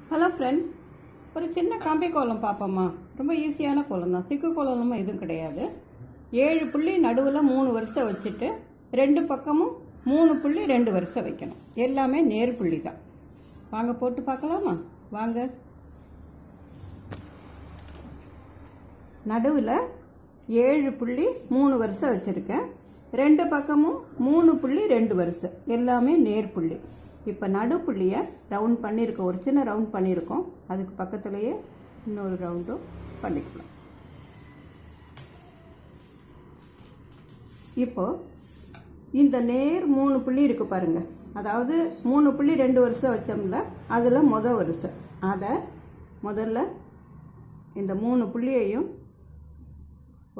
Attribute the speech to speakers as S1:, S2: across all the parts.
S1: Hello friend, ஒரு சின்ன கம்பி கோலம் பார்ப்போம்மா. ரொம்ப ஈஸியான கோலம் தான், சிக்கு கோலமும் எதுவும் கிடையாது. 7 புள்ளி நடுவில் 3 வரிசை வச்சுட்டு 2 பக்கமும் 3 புள்ளி 2 வரிசை வைக்கணும். எல்லாமே நேர் புள்ளி தான். வாங்க போட்டு பார்க்கலாமா? வாங்க. நடுவில் 7 புள்ளி 3 வரிசை வச்சுருக்கேன். 2 பக்கமும் 3 புள்ளி 2 வரிசை, எல்லாமே நேர் புள்ளி. இப்போ நடுப்புள்ளியை ரவுண்ட் பண்ணியிருக்கோம், ஒரு சின்ன ரவுண்ட் பண்ணியிருக்கோம். அதுக்கு பக்கத்துலேயே இன்னொரு ரவுண்டும் பண்ணிக்கலாம். இப்போது இந்த நேர் 3 புள்ளி இருக்குது பாருங்கள், அதாவது 3 புள்ளி 2 வரிசை வச்சோம்ல, அதில் வரிசை. அதை முதல்ல இந்த 3 புள்ளியையும்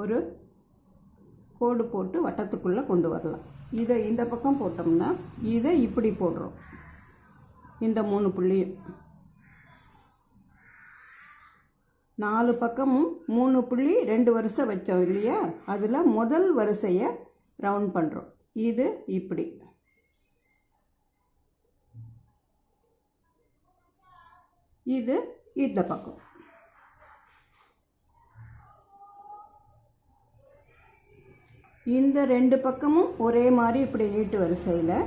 S1: ஒரு கோடு போட்டு வட்டத்துக்குள்ளே கொண்டு வரலாம். இதை இந்த பக்கம் போட்டோம்னா இதை இப்படி போடுறோம். இந்த 3 புள்ளியும் 4 பக்கமும் 3 புள்ளி 2 வரிசை வச்சோம் இல்லையா, அதில் முதல் வரிசையை ரவுண்ட் பண்ணுறோம். இது இப்படி. இது இந்த பக்கம். இந்த 2 பக்கமும் ஒரே மாதிரி இப்படி நீட்டு வரிசையில்,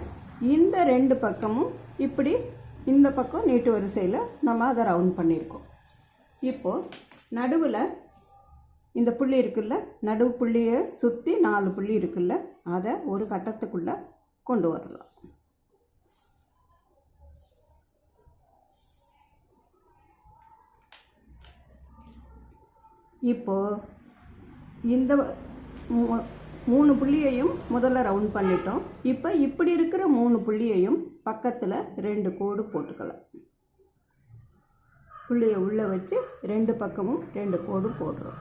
S1: இந்த 2 பக்கமும் இப்படி இந்த பக்கம் நீட்டு வரிசையில் நம்ம அதை ரவுண்ட் பண்ணியிருக்கோம். இப்போது நடுவில் இந்த புள்ளி இருக்குல்ல, நடுவு புள்ளியை சுற்றி 4 புள்ளி இருக்குல்ல, அதை ஒரு கட்டத்துக்குள்ளே கொண்டு வரலாம். இப்போது இந்த 3 புள்ளியையும் முதல்ல ரவுண்ட் பண்ணிட்டோம். இப்போ இப்படி இருக்கிற 3 புள்ளியையும் பக்கத்தில் 2 கோடு போட்டுக்கலாம். புள்ளியை உள்ளே வச்சு 2 பக்கமும் 2 கோடு போடுறோம்.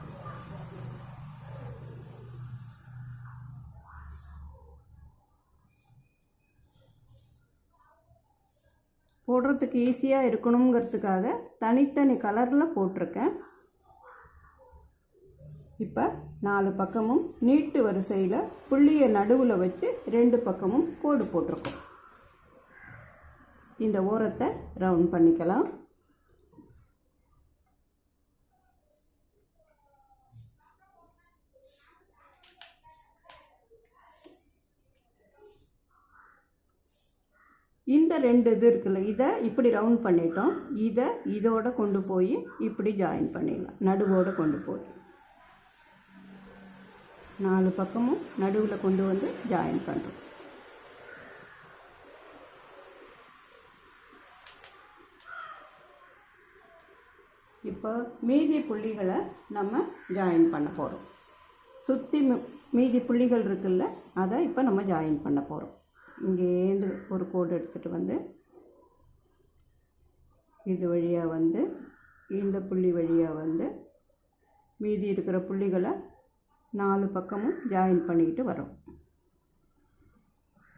S1: போடுறதுக்கு ஈஸியாக இருக்கணுங்கிறதுக்காக தனித்தனி கலரில் போட்டிருக்கேன். இப்போ 4 பக்கமும் நீட்டு வரிசையில் புள்ளியை நடுவில் வச்சு 2 பக்கமும் கோடு போட்டிருக்கோம். இந்த ஓரத்தை ரவுண்ட் பண்ணிக்கலாம். இந்த 2 இது இருக்குல்ல, இதை இப்படி ரவுண்ட் பண்ணிட்டோம். இதை இதோட கொண்டு போய் இப்படி ஜாயின் பண்ணிடலாம். நடுவோடு கொண்டு போய் 4 பக்கமும் நடுவில் கொண்டு வந்து ஜாயின் பண்ணுறோம். இப்போ மீதி புள்ளிகளை நம்ம ஜாயின் பண்ண போகிறோம். சுற்றி மீதி புள்ளிகள் இருக்குல்ல, அதை இப்போ நம்ம ஜாயின் பண்ண போகிறோம். இங்கேருந்து ஒரு கோடு எடுத்துகிட்டு வந்து இது வழியாக வந்து இந்த புள்ளி வழியாக வந்து மீதி இருக்கிற புள்ளிகளை 4 பக்கமும் ஜாயின் பண்ணிக்கிட்டு வரோம்.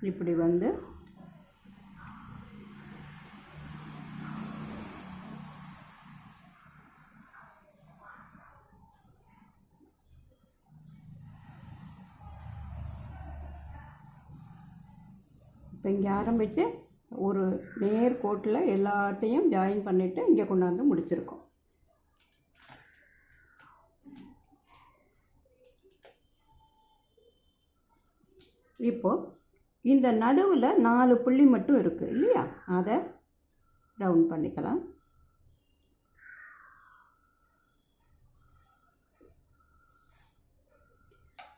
S1: இப்படி வந்து இப்போ இங்கே ஆரம்பித்து ஒரு நேர் கோட்டில் எல்லாத்தையும் ஜாயின் பண்ணிவிட்டு இங்கே கொண்டாந்து முடிச்சிருக்கோம். இப்போது இந்த நடுவில் 4 புள்ளி மட்டும் இருக்குது இல்லையா, அதை ரவுண்ட் பண்ணிக்கலாம்.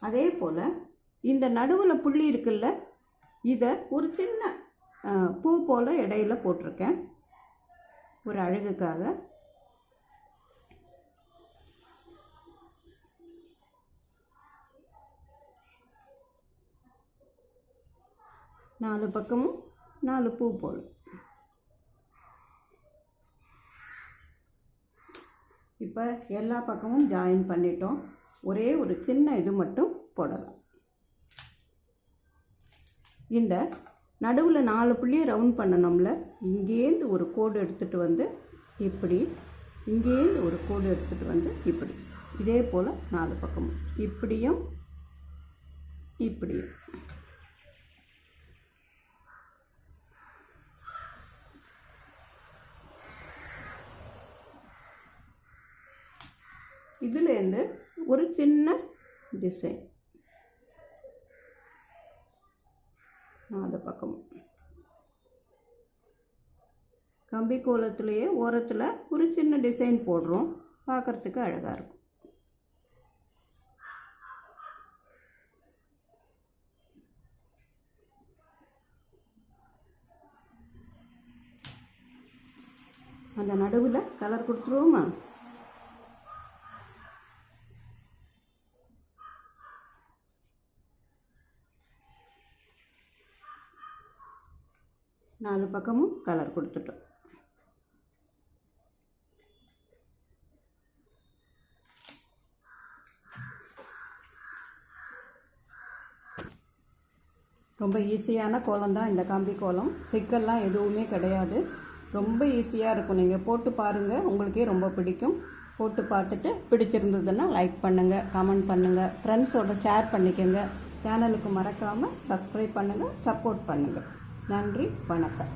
S1: அதே போல் இந்த நடுவில் புள்ளி இருக்குல்ல, இதை ஒரு சின்ன பூ போல் இடையில போட்டிருக்கேன் ஒரு அழகுக்காக. நாலு பக்கமும் 4 பூ போல். இப்போ எல்லா பக்கமும் ஜாயின் பண்ணிட்டோம். ஒரே ஒரு சின்ன இது மட்டும் போடலாம். இந்த நடுவில் 4 புள்ளியை ரவுண்ட் பண்ணணும்ல, இங்கேருந்து ஒரு கோடு எடுத்துகிட்டு வந்து இப்படி, இங்கேருந்து ஒரு கோடு எடுத்துகிட்டு வந்து இப்படி, இதே போல் 4 பக்கமும் இப்படியும் இப்படியும். இதுலேருந்து ஒரு சின்ன டிசைன் 4 பக்கமும் கம்பி கோலத்திலேயே ஓரத்தில் ஒரு சின்ன டிசைன் போடுறோம். பார்க்குறதுக்கு அழகாக இருக்கும். அந்த நடுவில் கலர் கொடுத்துருவோமா? நாலு பக்கமும் கலர் கொடுத்துட்டோம். ரொம்ப ஈஸியான கோலம் தான் இந்த கம்பி கோலம். சிக்கல்லாம் எதுவுமே கிடையாது. ரொம்ப ஈஸியாக இருக்கும். நீங்கள் போட்டு பாருங்கள், உங்களுக்கே ரொம்ப பிடிக்கும். போட்டு பார்த்துட்டு பிடிச்சிருந்ததுன்னா லைக் பண்ணுங்கள், கமெண்ட் பண்ணுங்கள், ஃப்ரெண்ட்ஸோட ஷேர் பண்ணிக்கோங்க. சேனலுக்கு மறக்காமல் சப்ஸ்கிரைப் பண்ணுங்கள், சப்போர்ட் பண்ணுங்கள். நன்றி, வணக்கம்.